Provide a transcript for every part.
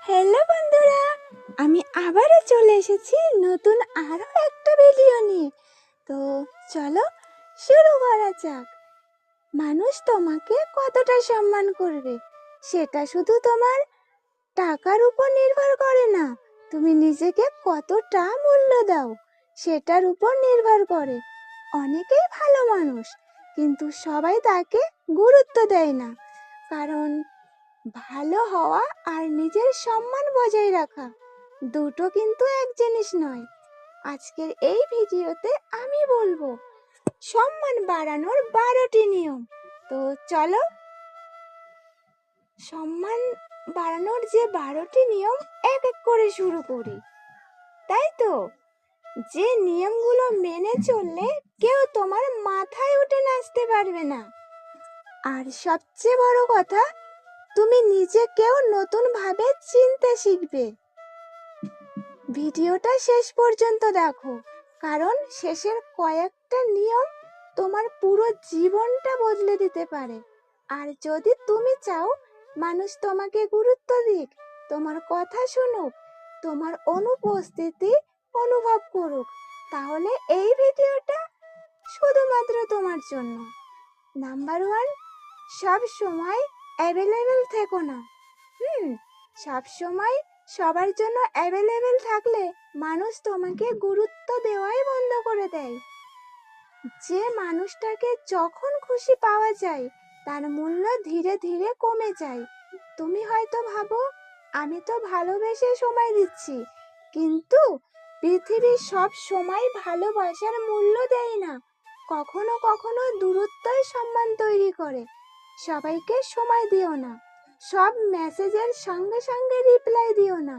Hello বন্ধুরা, আমি আবারও চলে এসেছি নতুন আরো একটা ভিডিও নিয়ে। তো চলো শুরু করা যাক। মানুষ তোমাকে কতটা সম্মান করবে সেটা শুধু তোমার টাকার উপর নির্ভর করে না, তুমি নিজেকে কতটা মূল্য দাও সেটার উপর নির্ভর করে। অনেকেই ভালো মানুষ, কিন্তু সবাই তাকে গুরুত্ব দেয় না। কারণ ভালো হওয়া আর নিজের সম্মান বজায় রাখা দুটো কিন্তু এক জিনিস নয়। আজকের এই ভিডিওতে আমি বলবো সম্মান বাড়ানোর 12টি নিয়ম। তো চলো সম্মান বাড়ানোর যে 12টি নিয়ম এক এক করে শুরু করি, তাই তো? যে নিয়মগুলো মেনে চললে কেউ তোমার মাথায় উঠে নাচতে পারবে না। আর সবচেয়ে বড় কথা, তুমি নিজেকেও নতুন ভাবে চিনতে শিখবে। ভিডিওটা শেষ পর্যন্ত দেখো, কারণ শেষের কয়েকটা নিয়ম তোমার পুরো জীবনটা বদলে দিতে পারে। আর যদি তুমি চাও মানুষ তোমাকে গুরুত্ব দিক, তোমার কথা শুনুক, তোমার অনুপস্থিতি অনুভব করুক, তাহলে এই ভিডিওটা শুধুমাত্র তোমার জন্য। নাম্বার 1, সব সময় অ্যাভেলেবেল থেকো না। সব সময় সবার জন্য অ্যাভেলেবেল থাকলে মানুষ তোমাকে গুরুত্ব দেওয়াই বন্ধ করে দেয়। যে মানুষটাকে যখন খুশি পাওয়া যায় তার মূল্য ধীরে ধীরে কমে যায়। তুমি হয়তো ভাবো আমি তো ভালোবেসে সময় দিচ্ছি, কিন্তু পৃথিবী সব সময় ভালোবাসার মূল্য দেয় না। কখনো কখনো দূরত্বই সম্মান তৈরি করে। সবাইকে সময় দিও না, সব মেসেজের সঙ্গে সঙ্গে রিপ্লাই দিও না।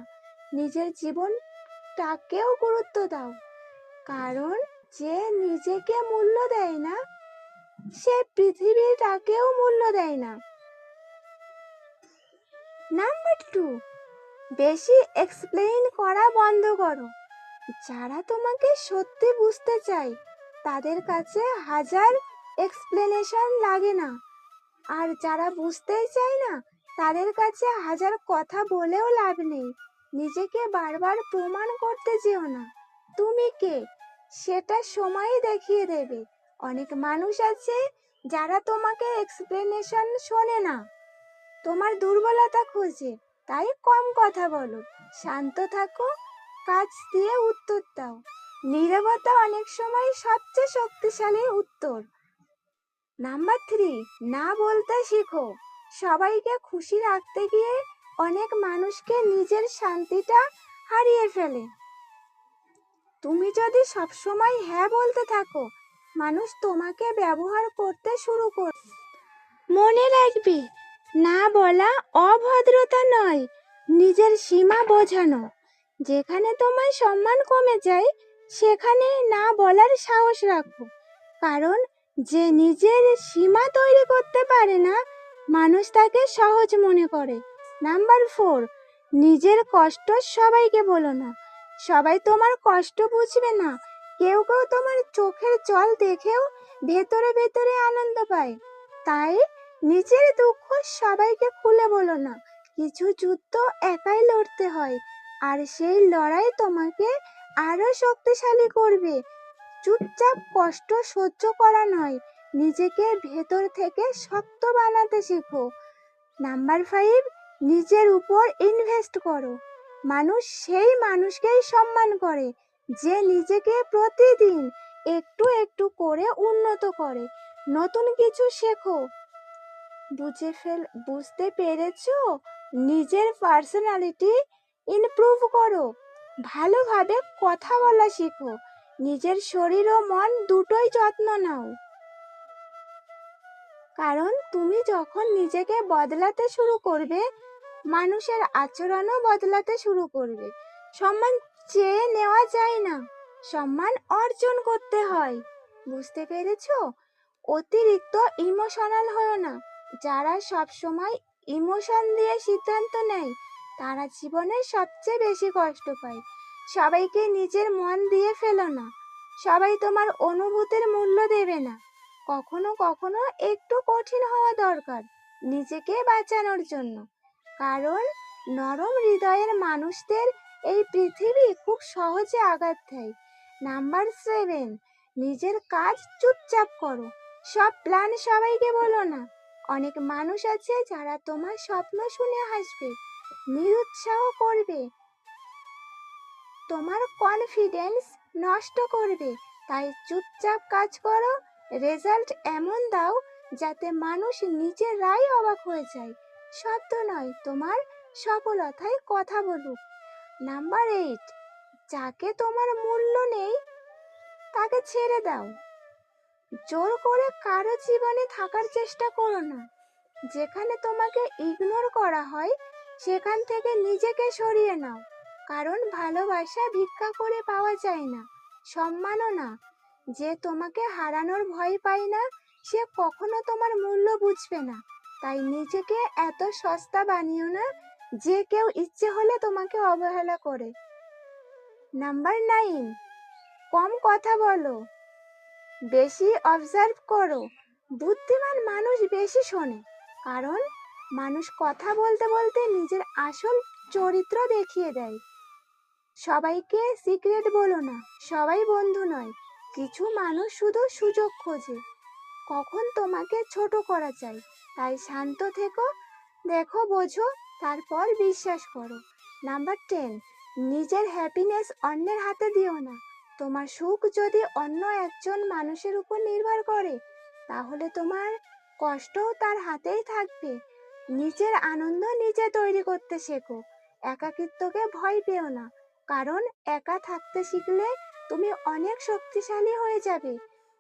নিজের জীবনটাকেও গুরুত্ব দাও, কারণ যে নিজেকে মূল্য দেয় না সে পৃথিবীটাকেও মূল্য দেয় না। নাম্বার 2, বেশি এক্সপ্লেইন করা বন্ধ করো। যারা তোমাকে সত্যি বুঝতে চায় তাদের কাছে হাজার এক্সপ্লেনেশন লাগে না, আর যারা বুঝতেই চায় না তাদের কাছে হাজার কথা বলেও লাভ নেই। নিজেকে বারবার প্রমাণ করতে যেও না। তুমি কে সেটা সময়ই দেখিয়ে দেবে। অনেক মানুষ আছে যারা তোমাকে এক্সপ্লেনেশন শোনে না, তোমার দুর্বলতা খোঁজে, তাই কম কথা বলো, শান্ত থাকো, কাজ দিয়ে উত্তর দাও। নীরবতা অনেক সময় সবচেয়ে শক্তিশালী উত্তর। নাম্বার 3, না বলতে শিখো। সবাইকে খুশি রাখতে গিয়ে অনেক মানুষকে নিজের শান্তিটা হারিয়ে ফেলে। তুমি যদি সবসময় হ্যাঁ বলতে থাকো, মানুষ তোমাকে ব্যবহার করতে শুরু করবে। মনে রাখবে, না বলা অভদ্রতা নয়, নিজের সীমা বোঝানো। যেখানে তোমার সম্মান কমে যায় সেখানে না বলার সাহস রাখো, কারণ যে নিজের সীমা তৈরি করতে পারে না মানুষ তাকে সহজ মনে করে। নাম্বার 4, নিজের কষ্ট সবাইকে বলো না। সবাই তোমার কষ্ট বুঝবে না। কেউ কেউ তোমার চোখের জল দেখেও ভেতরে ভেতরে আনন্দ পায়। তাই নিজের দুঃখ সবাইকে খুলে বলো না। কিছু যুদ্ধ একাই লড়তে হয়, আর সেই লড়াই তোমাকে আরো শক্তিশালী করবে। চুপচাপ কষ্ট সহ্য করা নয়, নিজেকে ভেতর থেকে শক্ত বানাতে শেখো। নাম্বার 5, নিজের উপর ইনভেস্ট করো। মানুষ সেই মানুষকেই সম্মান করে যে নিজেকে প্রতিদিন একটু একটু করে উন্নত করে। নতুন কিছু শেখো। বুঝতে পেরেছো? নিজের পার্সোনালিটি ইমপ্রুভ করো। ভালোভাবে কথা বলা শিখো। নিজের শরীর ও মন দুটোই যত্ন নাও, কারণ তুমি যখন নিজেকে বদলাতে শুরু করবে মানুষের আচরণও বদলাতে শুরু করবে। সম্মান চেয়ে নেওয়া যায় না, সম্মান অর্জন করতে হয়। বুঝতে পেরেছো? অতিরিক্ত ইমোশনাল হও না। যারা সব সময় ইমোশন দিয়ে সিদ্ধান্ত নেয় তারা জীবনে সবচেয়ে বেশি কষ্ট পায়। সবাইকে নিজের মন দিয়ে ফেলো না। সবাই তোমার অনুভূতির মূল্য দেবে না। কখনো কখনো একটু কঠিন হওয়া দরকার নিজেকে বাঁচানোর জন্য, কারণ নরম হৃদয়ের মানুষদের এই পৃথিবী খুব সহজে আঘাত দেয়। নাম্বার 7, নিজের কাজ চুপচাপ করো। সব প্ল্যান সবাইকে বলো না। অনেক মানুষ আছে যারা তোমার স্বপ্ন শুনে হাসবে, নিরুৎসাহ করবে, তোমার কনফিডেন্স নষ্ট করবে। তাই চুপচাপ কাজ করো, রেজাল্ট এমন দাও যাতে মানুষ নিজেরাই অবাক হয়ে যায়। শব্দ নয়, তোমার সফলতায় কথা বলুক। নাম্বার 8, যাকে তোমার মূল্য নেই তাকে ছেড়ে দাও। জোর করে কারো জীবনে থাকার চেষ্টা করো না। যেখানে তোমাকে ইগনোর করা হয় সেখান থেকে নিজেকে সরিয়ে নাও। কারণ ভালোবাসা ভিক্ষা করে পাওয়া যায় না, সম্মানও না। যে তোমাকে হারানোর ভয় পায় না সে কখনো তোমার মূল্য বুঝবে না। তাই নিজেকে এত সস্তা বানিও না যে কেউ ইচ্ছে হলে তোমাকে অবহেলা করে। নাম্বার 9, কম কথা বলো, বেশি অবজার্ভ করো। বুদ্ধিমান মানুষ বেশি শোনে, কারণ মানুষ কথা বলতে বলতে নিজের আসল চরিত্র দেখিয়ে দেয়। সবাইকে সিক্রেট বলো না, সবাই বন্ধু নয়। কিছু মানুষ শুধু সুযোগ খোঁজে কখন তোমাকে ছোট করা যায়। তাই শান্ত থেকো, দেখো, বোঝো, তারপর বিশ্বাস করো। নাম্বার 10, নিজের হ্যাপিনেস অন্যের হাতে দিও না। তোমার সুখ যদি অন্য একজন মানুষের উপর নির্ভর করে তাহলে তোমার কষ্টও তার হাতেই থাকবে। নিজের আনন্দ নিজে তৈরি করতে শেখো। একাকিত্বকে ভয় পেও না, কারণ একা থাকতে শিখলে তুমি অনেক শক্তিশালী হয়ে যাবে।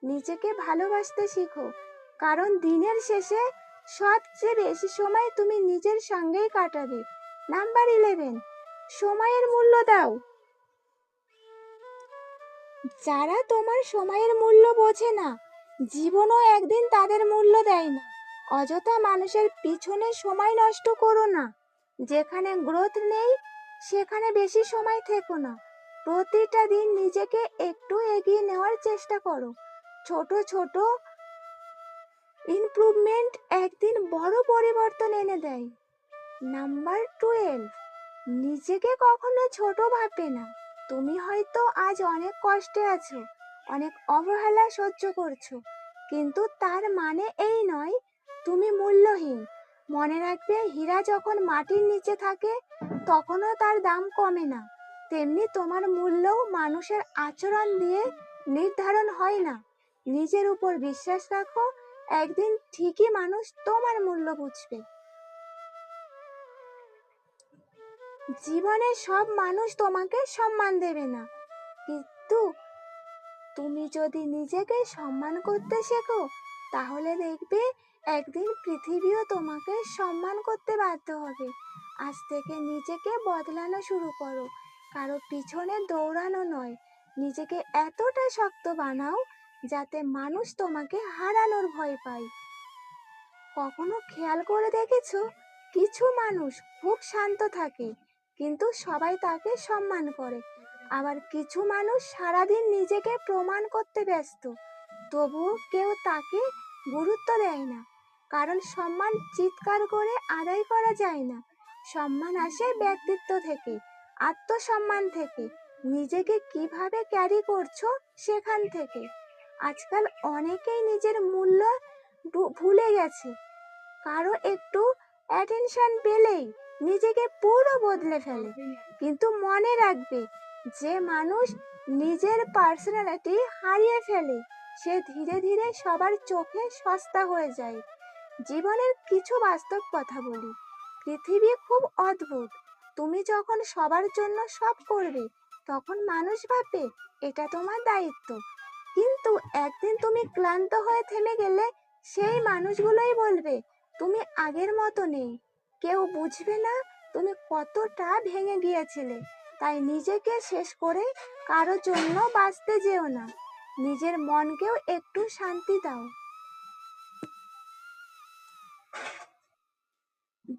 নিজেকে ভালোবাসতে শিখো, কারণ দিনের শেষে সবচেয়ে বেশি সময় তুমি নিজের সঙ্গেই কাটাবে। নাম্বার 11, সময়ের মূল্য দাও। যারা তোমার সময়ের মূল্য বোঝে না জীবনও একদিন তাদের মূল্য দেয় না। অযথা মানুষের পিছনে সময় নষ্ট করো না। যেখানে গ্রোথ নেই সেখানে বেশি সময় থেকো না। প্রতিটা দিন নিজেকে একটু এগিয়ে নেওয়ার চেষ্টা করো। ছোট ছোট ইমপ্রুভমেন্ট একদিন বড় পরিবর্তন এনে দেয়। নাম্বার 12, নিজেকে কখনো ছোট ভাববে না। তুমি হয়তো আজ অনেক কষ্টে আছো, অনেক অবহেলা সহ্য করছো, কিন্তু তার মানে এই নয় তুমি মূল্যহীন। মনে রাখবে, হীরা যখন মাটির নিচে থাকে তখনও তার দাম কমে না। তেমনি তোমার মূল্যও মানুষের আচরণ দিয়ে নির্ধারণ হয় না। নিজের উপর বিশ্বাস রাখো, একদিন ঠিকই মানুষ তোমার মূল্য বুঝবে। জীবনে সব মানুষ তোমাকে সম্মান দেবে না, কিন্তু তুমি যদি নিজেকে সম্মান করতে শেখো তাহলে দেখবে একদিন পৃথিবীও তোমাকে সম্মান করতে বাধ্য হবে। আজ থেকে নিজেকে বদলানো শুরু করো, কারো পিছনে দৌড়ানো নয়। নিজেকে এতটা শক্ত বানাও যাতে মানুষ তোমাকে হারানোর ভয় পায়। কখনো খেয়াল করে দেখেছো, কিছু মানুষ খুব শান্ত থাকে কিন্তু সবাই তাকে সম্মান করে। আবার কিছু মানুষ সারাদিন নিজেকে প্রমাণ করতে ব্যস্ত, তবুও কেউ তাকে গুরুত্ব দেয় না। কারণ সম্মান চিৎকার করে আদায় করা যায় না। সম্মান আসে ব্যক্তিত্ব থেকে, আত্মসম্মান থেকে, নিজেকে কিভাবে ক্যারি করছো সেখান থেকে। আজকাল অনেকেই নিজের মূল্য ভুলে গেছে। কারো একটু অ্যাটেনশন পেলেই নিজেকে পুরো বদলে ফেলে। কিন্তু মনে রাখবে, যে মানুষ নিজের পার্সোনালিটি হারিয়ে ফেলে সে ধীরে ধীরে সবার চোখে সস্তা হয়ে যায়। জীবনের কিছু বাস্তব কথা বলি, পৃথিবী খুব অদ্ভুত। তুমি যখন সবার জন্য সব করবে তখন মানুষ ভাববে এটা তোমার দায়িত্ব, কিন্তু একদিন তুমি ক্লান্ত হয়ে থেমে গেলে সেই মানুষগুলোই বলবে তুমি আগের মতো নেই। কেউ বুঝবে না তুমি কতটা ভেঙে গিয়েছিলে। তাই নিজেকে শেষ করে কারো জন্য বাঁচতে যেও না, নিজের মনকেও একটু শান্তি দাও।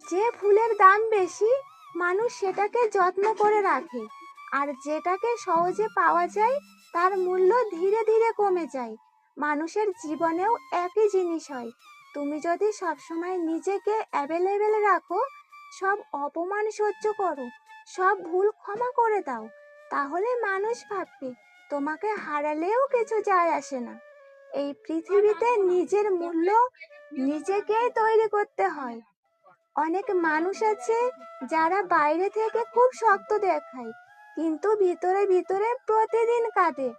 যে ফুলের দাম বেশি মানুষ সেটাকে যত্ন করে রাখে, আর যেটাকে সহজে পাওয়া যায় তার মূল্য ধীরে ধীরে কমে যায়। মানুষের জীবনেও একই জিনিস হয়। তুমি যদি সবসময় নিজেকে অ্যাভেলেবেল রাখো সব অপমান সহ্য করো, সব ভুল ক্ষমা করে দাও। তাহলে মানুষ ভাববে তোমাকে হারালেও কিছু যায় আসে না। এই পৃথিবীতে নিজের মূল্য নিজেকেই তৈরি করতে হয়। অনেক মানুষ আছে যারা বাইরে থেকে খুব শক্ত দেখায়, কিন্তু ভিতরে ভিতরে প্রতিদিন কাঁদে,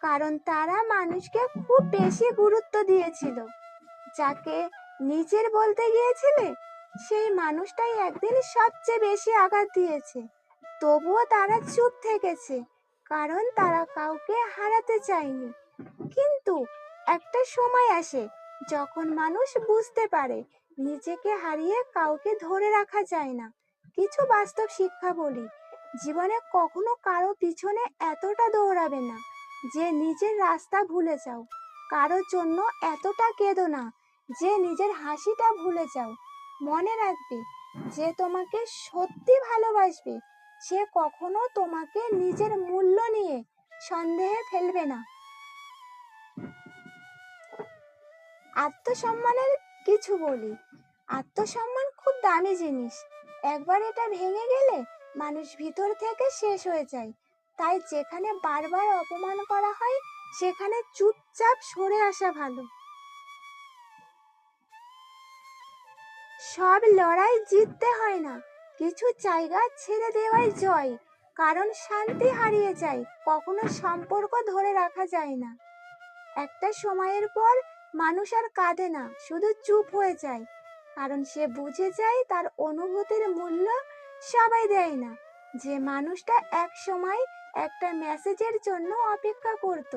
কারণ তারা মানুষকে খুব বেশি গুরুত্ব দিয়েছিল। যাকে নিজের বলতে গিয়েছিলে সেই মানুষটাই একদিন সবচেয়ে বেশি আঘাত দিয়েছে। তবুও তারা চুপ থেকেছে, কারণ তারা কাউকে হারাতে চায়নি। কিন্তু একটা সময় আসে যখন মানুষ বুঝতে পারে নিজেকে হারিয়ে কাউকে ধরে রাখা যায় না। কিছু বাস্তব শিক্ষা বলি, জীবনে কখনো কারো পিছনে এতটা দৌড়াবে না যে নিজের রাস্তা ভুলে যাও। কারোর জন্য এতটা কেঁদো না যে নিজের হাসিটা ভুলে যাও। মনে রাখবে, যে তোমাকে সত্যি ভালোবাসবে সে কখনো তোমাকে নিজের মূল্য নিয়ে সন্দেহে ফেলবে না। আত্মসম্মানের কিছু বলি। আত্মসম্মান খুব দামি জিনিস। একবার এটা ভেঙে গেলে মানুষ ভিতর থেকে শেষ হয়ে যায়। তাই যেখানে বারবার অপমান করা হয় সেখানে চুপচাপ সরে আসা ভালো। সব লড়াই জিততে হয় না, কিছু জায়গা ছেড়ে দেওয়াই জয়। কারণ শান্তি হারিয়ে যায়, কখনো সম্পর্ক ধরে রাখা যায় না। একটা সময়ের পর মানুষ আর কাঁদে না, শুধু চুপ হয়ে যায়। কারণ সে বুঝে যায় তার অনুভূতির মূল্য সবাই দেয় না। যে মানুষটা এক সময় একটা মেসেজের জন্য অপেক্ষা করত,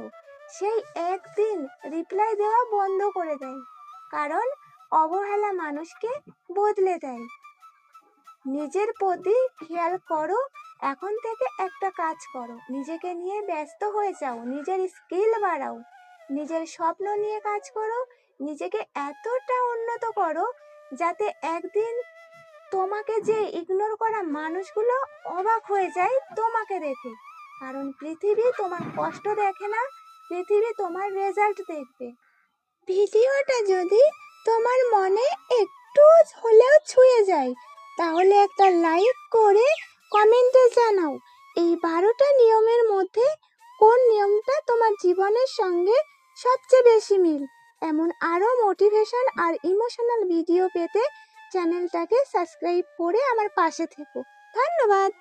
সেই একদিন রিপ্লাই দেওয়া বন্ধ করে দেয়। কারণ অবহেলা মানুষকে বদলে দেয়। নিজের প্রতি খেয়াল করো। এখন থেকে একটা কাজ করো, নিজেকে নিয়ে ব্যস্ত হয়ে যাও, নিজের স্কিল বাড়াও, নিজের স্বপ্ন নিয়ে কাজ করো। নিজেকে এতটা উন্নত করো যাতে একদিন তোমাকে যে ইগনোর করা মানুষগুলো অবাক হয়ে যায় তোমাকে দেখে। কারণ পৃথিবী তোমার কষ্ট দেখে না, পৃথিবী তোমার রেজাল্ট দেখবে। ভিডিওটা যদি তোমার মনে একটু হলেও ছুঁয়ে যায় তাহলে একটা লাইক করে কমেন্টে জানাও এই 12টা নিয়মের মধ্যে কোন নিয়মটা তোমার জীবনের সঙ্গে সবচেয়ে বেশি মিল। এমন আরো মোটিভেশন আর ইমোশনাল ভিডিও পেতে চ্যানেলটাকে সাবস্ক্রাইব করে আমার পাশে থেকো। ধন্যবাদ।